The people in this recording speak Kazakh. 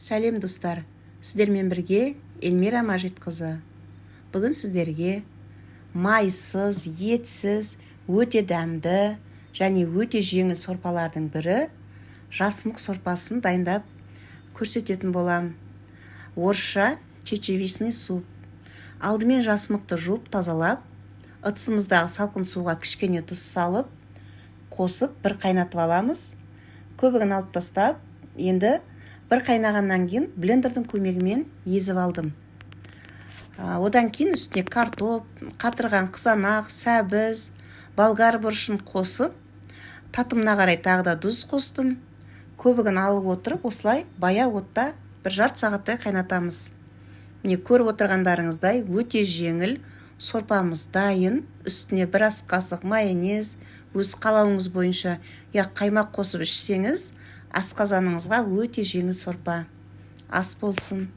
Сәлем достар, сіздермен бірге Эльмира Мажитқызы. Бүгін сіздерге майсыз, етсіз, өте дәмді және өте жеңіл сорпалардың бірі жасмық сорпасын дайындап көрсететін болам. Орысша чечевичный суп. Алдымен жасмықты жуып тазалап, ыдысымыздағы салқын суға кішкене тұз салып, қосып бір қайнатып аламыз. Көбігін алып тастап, енді бір қайнағаннан кейін блендердің көмегімен езіп алдым. Одан кейін үстіне картоп, қатырған қызанақ, сәбіз, болгар бұрышын қосып, татымына қарай тағы да тұз қостым. Көбігін алып отырып, осылай баяу отта бір жарты сағаттай қайнатамыз. Міне көріп отырғандарыңыздай өте жеңіл сорпамыз дайын. Үстіне бір ас қасық майонез, өз қалауыңыз бойынша қаймақ қосып ішсеңіз, асқазаныңызға өте жеңіл сорпа. Ас болсын.